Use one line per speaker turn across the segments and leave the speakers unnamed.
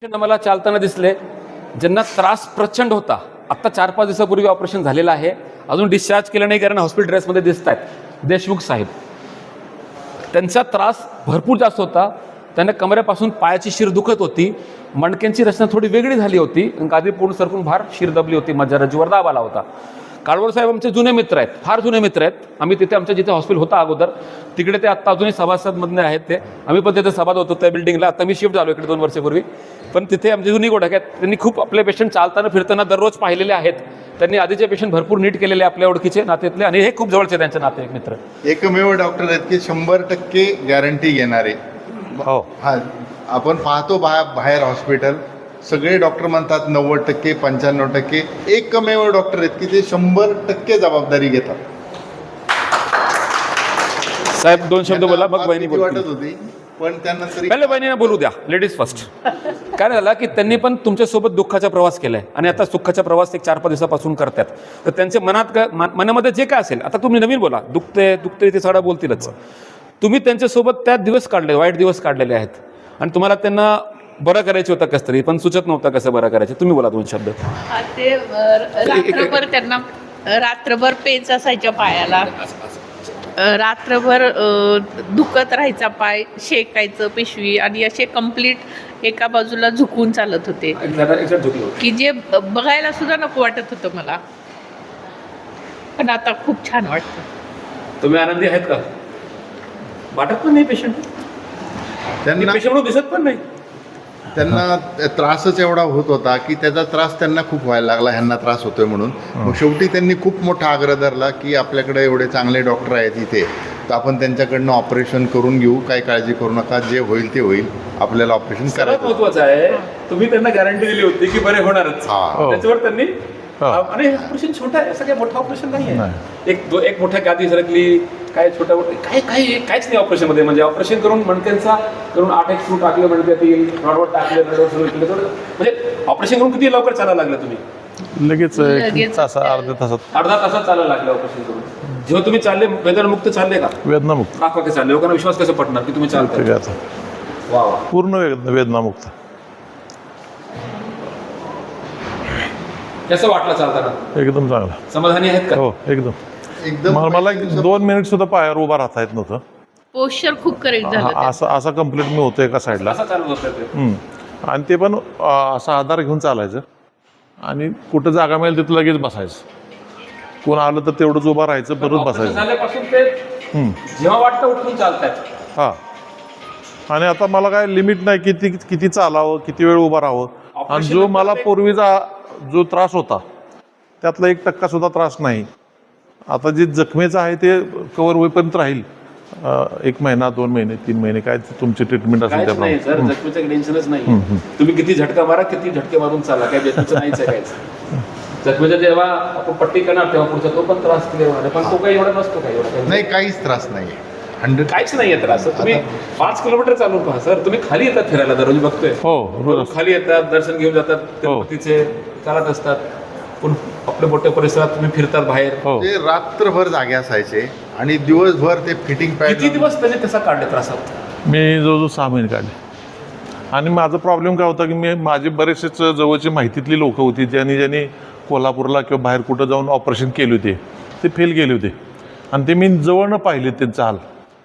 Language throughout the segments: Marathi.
मला चालताना दिसले, ज्यांना त्रास प्रचंड होता. आत्ता 4-5 दिवसापूर्वी ऑपरेशन झालेलं आहे, अजून डिस्चार्ज केलं नाही कारण हॉस्पिटल ड्रेसमध्ये दिसत आहेत. देशमुख साहेब, त्यांचा त्रास भरपूर जास्त होता. त्यांना कमरेपासून पायाची शिर दुखत होती, मणक्यांची रचना थोडी वेगळी झाली होती, गादी पूर्ण सरकून भार शिर दबली होती, मज्जा रज्जूवर दाब आला होता. काळवड साहेब आमचे जुने मित्र आहेत, फार जुने मित्र आहेत. आम्ही तिथे आमच्या जिथे हॉस्पिटल होता अगोदर तिकडे ते आत्ता अजूनही सभासदमधले आहेत. ते आम्ही पण तिथे सभाद होतो त्या बिल्डिंगला. आता मी शिफ्ट झालो इकडे 2 वर्षापूर्वी, पण तिथे आमची जुनी गोष्ट आहेत. त्यांनी खूप आपले पेशंट चालताना फिरताना दररोज पाहिलेले आहेत. त्यांनी आधीचे पेशंट भरपूर नीट केलेले आपल्या ओळखीचे नात्यातले, आणि हे खूप जवळचे त्यांचे नाते एक मित्र.
एकमेव डॉक्टर आहेत की 100% गॅरंटी घेणारे.
हो,
हा, आपण पाहतो बाहेर हॉस्पिटल सगळे डॉक्टर म्हणतात 90%, 95%. एकमेव डॉक्टर आहेत की ते 100% जबाबदारी घेतात.
साहेब 2 शब्द बोला, मग बहिणी
भीती वाटत
बोलतील.
होती, पण त्यानंतर
पहिले बहिणींना बोलू द्या, लेडीज फर्स्ट. काय झालं की त्यांनी पण तुमच्यासोबत दुःखाचा प्रवास केलाय आणि आता सुखाचा प्रवास 1-4-5 दिवसापासून करतात. तर त्यांच्या मनामध्ये जे काय असेल, आता तुम्ही नवीन बोला, दुखते ते सगळं बोलतीलच. तुम्ही त्यांच्यासोबत त्या दिवस काढले, वाईट दिवस काढलेले आहेत, आणि तुम्हाला त्यांना बरं करायचं होतं कसं तरी, पण सुचत नव्हतं कसं बरं करायचं. तुम्ही बोला 2 शब्द.
ते रात्रभर त्यांना रात्रभर पेच असायच्या पायाला, रात्रभर दुखत राहायचा पाय, शेकायचं पिशवी, आणि असे कंप्लीट एका बाजूला झुकून चालत होते की जे बघायला सुद्धा नको वाटत होतं मला. पण आता खूप छान वाटतं.
तुम्ही आनंदी आहेत का? वाटत पण नाही पेशंट,
त्यांना
पेशंट म्हणून दिसत पण नाही.
त्यांना त्रासच एवढा होत होता की त्याचा त्रास त्यांना खूप व्हायला लागला, ह्यांना त्रास होतोय म्हणून. मग शेवटी त्यांनी खूप मोठा आग्रह धरला की आपल्याकडे एवढे चांगले डॉक्टर आहेत इथे, तर आपण त्यांच्याकडनं ऑपरेशन करून घेऊ, काही काळजी करू नका, जे होईल ते होईल, आपल्याला ऑपरेशन
सर्वात
करायचं.
महत्वाचं आहे, तुम्ही त्यांना गॅरंटी दिली होती की बरे होणारच.
हा.
त्याच्यावर त्यांनी
हा.
आणि ऑपरेशन छोटं आहे, असं काही मोठं ऑपरेशन नाही आहे. एक मोठ्या गादी सरकली, काय छोटं काहीच नाही ऑपरेशन मध्ये. म्हणजे ऑपरेशन करून मणक्यांचा करून 8 स्क्रू टाकले मणक्यातील, रॉडवर टाकले, रॉडवर सुरू केले, म्हणजे ऑपरेशन करून किती लवकर चालायला लागलं तुम्ही?
लगेच
लगेच.
अर्ध्या तासात
अर्धा तासात चालायला लागलं ऑपरेशन करून. जेव्हा तुम्ही चालले वेदनामुक्त चालले का?
वेदनामुक्त.
दाखवा की चालले, लोकांना विश्वास कसं पटणार की तुम्ही चालताय?
ठीक आहे आता.
वा वा.
पूर्ण वेदनामुक्त.
कसं वाटलं चालताना?
एकदम चांगला.
समाधानी आहेत का?
हो, एकदम. मला 2 मिनिट सुद्धा पायावर उभा राहता येत नव्हतं.
पोश्चर खूप करेक्ट झालं त्याचं.
असा कंप्लीट मी होतो एका साईडला.
असं चालू होतं ते.
आणि ते पण असा आधार घेऊन चालायचं, आणि कुठं जागा मिळेल तिथं लगेच बसायचं. कोण आलं तर तेवढंच उभं राहायचं, परत
ऑपरेशन
बसायचं.
झाल्यापासून ते जेव्हा वाटतं उठून चालतात.
हां. आणि आता मला काय लिमिट नाही किती चालावं, किती वेळ उभं राहावं. आणि जो मला पूर्वीचा जो त्रास होता त्यातला 1% सुद्धा त्रास नाही. आता जे जखमेचं आहे ते कव्हर होईपर्यंत राहील. 1 महिना, 2 महिने, 3 महिने, काय तुमची ट्रीटमेंट असेल
काहीच नाही सर,
त्याप्रमाणे.
जखमेचं टेन्शनच नाही. तुम्ही किती झटका मारा, किती झटके मारून चाला, काय जखमेचं नाहीच आहे काहीच. जखमेचा जेव्हा आपण पट्टी करणार तेव्हा पुढचा तो पण त्रास क्लिअर होणार, पण तो काही एवढा नसतो. काही एवढा
नाही, काहीच त्रास नाही. 100
काहीच नाही आहे त्रास. तुम्ही 5 किलोमीटर चालून पहा सर, तुम्ही खाली येतात फिरायला दररोज बघतोय.
हो, रोज.
खाली येतात, दर्शन घेऊन जातात, तिरुपतीचे चालत असतात, पण आपल्या मोठ्या परिसरात तुम्ही फिरतात बाहेर.
हो.
ते रात्रभर जागे असायचे आणि दिवसभर ते फिटिंग पॅड.
किती दिवस त्याने तसा काढले त्रासात?
मी जवळजवळ 6 महिने काढले. आणि माझा प्रॉब्लेम काय होता की माझी बरेचसेच जवळची माहितीतली लोक होती ज्यांनी कोल्हापूरला किंवा बाहेर कुठं जाऊन ऑपरेशन केले होते, ते फेल गेले होते, आणि ते मी जवळनं पाहिले त्यांचा हाल.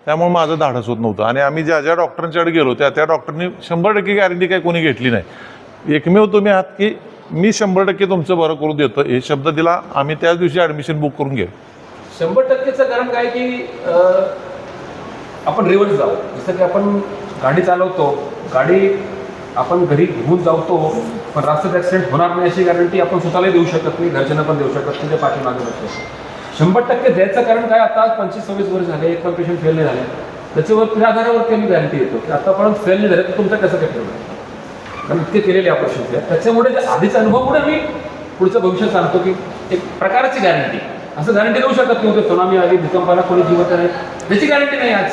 त्यामुळे माझं धाडस होत नव्हतं. आणि आम्ही ज्या डॉक्टरांच्याकडे गेलो त्या डॉक्टरांनी 100% गॅरंटी काही कोणी घेतली नाही. एकमेव तुम्ही आहात की मी 100% तुमचं बरं करून देतो, हे शब्द दिला. आम्ही त्याच दिवशी ॲडमिशन बुक करून गेलो.
100%चं कारण काय की आपण रिव्हर्स जाऊ. जसं की आपण गाडी चालवतो, गाडी आपण घरी घेऊन जातो, पण रस्त्यात ॲक्सिडेंट होणार नाही अशी गॅरंटी आपण स्वतःलाही देऊ शकत नाही, घरच्यांना पण देऊ शकत नाही. त्या पाठीमागे बसतो. 100% द्यायचं कारण काय, आता 25-26 वर्ष झाले, एक पण पेशंट फेल नाही झाले. त्याच्यावर त्या आधारावरती आम्ही गॅरंटी देतो की आतापर्यंत फेल नाही झाले तर तुमचं कसं काय ठेवलं, कारण इतके केलेले ऑपरेशन आहे. त्याच्यामुळे जे आधीचा अनुभवामुळे मी पुढचं भविष्य सांगतो की एक प्रकारची गॅरंटी. असं गॅरंटी देऊ शकत नव्हते, त्सुनामी आली, भूकंपाला कोणी जिवंत नाही, त्याची गॅरंटी नाही आज.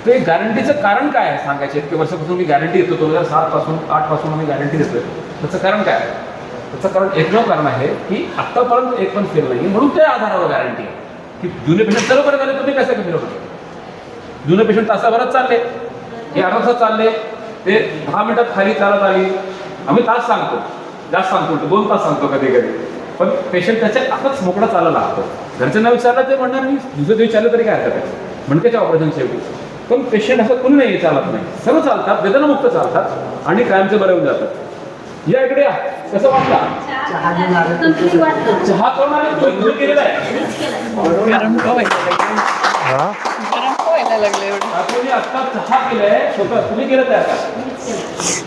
ते गॅरंटीचं कारण काय आहे सांगायचे. इतके वर्षापासून मी गॅरंटी देतो, 2007 पासून आम्ही गॅरंटी देतोय. त्याचं कारण काय? त्याचं कारण एकमेव कारण आहे की आत्तापर्यंत एक पण फेल नाही, म्हणून त्या आधारावर गॅरंटी आहे की जुने पेशंट सर्व बरं झाले, तुम्ही कसं काय फिरवणार? जुने पेशंट तासाभरात चालले, हे 18 तासात चालले, ते 10 मिनिटात खाली चालत आली, आम्ही तास सांगतो, जास्त सांगतो, 2 तास सांगतो कधी कधी, पण पेशंट त्याच्या आताच मोकळा चालायला लागतो. घरच्यांना विचारलं ते म्हणणार मी दुसऱ्या दिवशी चाललं तरी काय हरकत आहे, मणक्याच्या ऑपरेशन शेवटी. पण पेशंट असं कोणी नाही चालत नाही, सर्व चालतात, वेदनामुक्त चालतात आणि कायमचे बरे होऊन जातात. या इकडे या, कसं वाटला चहा? कोण आले? तुम्ही केलेला आहे?
गरम का व्हायला लागले?
हां
गरम का व्हायला लागले एवढं?
आपण आता चहा केलाय स्वतः, तुम्ही केलं आहे आता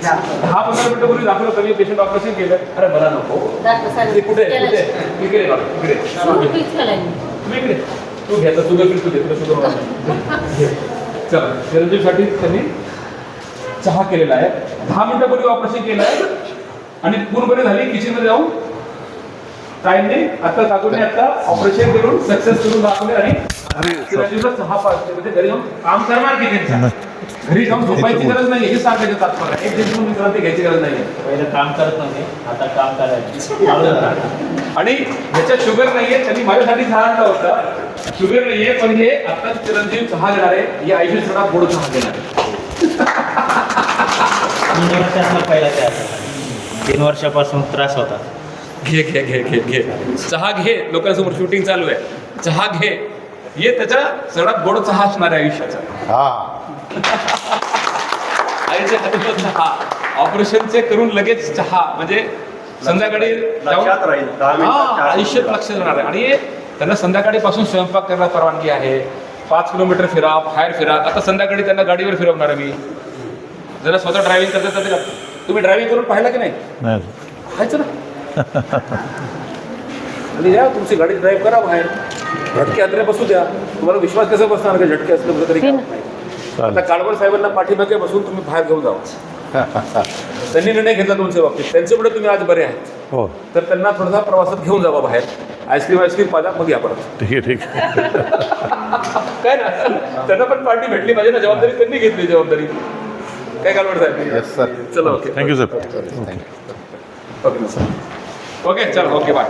10-15 मिनिटं पूर्वी दाखवलं कमी पेशंट ऑपरेशन केलं. अरे बरा नको ते कुठे इकडे इकडे तुम्ही इकडे तू घ्यायचा शुगर तू घे, तुला शुगर. चला चिरंजीवसाठी त्यांनी चहा केलेला आहे, 10 मिनिटापूर्वी ऑपरेशन केलं आहे आणि पूर्णपणे झाली. किचनमध्ये जाऊन ताईंनी आता काकूने आता ऑपरेशन करून सक्सेस करून दाखवले आणि चिरंजीवला चहा पाजते. म्हणजे घरी जाऊन काम करणार की त्यांचा घरी जाऊन झोपायची गरज नाही, हे सांगायचं तात्पर्य. एक दिवस विश्रांती घ्यायची गरज नाही.
पहिलं काम करत नव्हते, आता काम करायचं.
आणि ह्याच्यात शुगर नाहीये, त्यांनी माझ्यासाठी चहा आणला होता. शुगर नाहीये, पण हे आता चिरंजीव चहा घेणार आहे, हे आयुष्य सडा गोड चहा घेणार आहे.
3 वर्षातला पहिला त्या 3 वर्षापासून त्रास होता.
घे घे घे घे घे चहा घे, लोकांसमोर शूटिंग चालू आहे, चहा घे. हे त्याच्या सगळ्यात गोड चहा असणार आहे आयुष्याचा.
हा
आईच्या हातचा चहा, ऑपरेशनचे करून लगेच चहा, म्हणजे संध्याकाळी
लक्षात राहील. 10 मिनिटात चहा
आयुष्यात लक्षात राहणार आहे. आणि त्यांना संध्याकाळीपासून स्वयंपाक करायला परवानगी आहे. 5 किलोमीटर फिरा, बाहेर फिरा. आता संध्याकाळी त्यांना गाडीवर फिरवणार आहे मी. जरा स्वतः ड्रायव्हिंग करता. तुम्ही ड्रायव्हिंग करून पाहिला की नाही?
नाही
खायचं ना आणि या तुमची गाडी ड्राईव्ह करा बाहेर, झटके आत्रे बसू द्या. तुम्हाला विश्वास कसा बसणार का झटके असलं तरी काय नाही. आता काळवर साहेबांना पाठीमागे बसून तुम्ही बाहेर घेऊन जावा. त्यांनी निर्णय घेतला तुमच्या बाबतीत, त्यांच्यामुळे तुम्ही आज बरे आहेत.
हो
तर त्यांना थोडासा प्रवासात घेऊन जावा बाहेर, आईस्क्रीम पाजा, मग या परत.
ठीक आहे ठीक आहे.
काय ना, त्यांना पण पार्टी भेटली पाहिजे ना, जबाबदारी त्यांनी घेतली. जबाबदारी काय कालवड साहेब?
Yes sir.
चला okay
thank you sir.
Thank you.
Okay sir. Okay चला ओके बाय.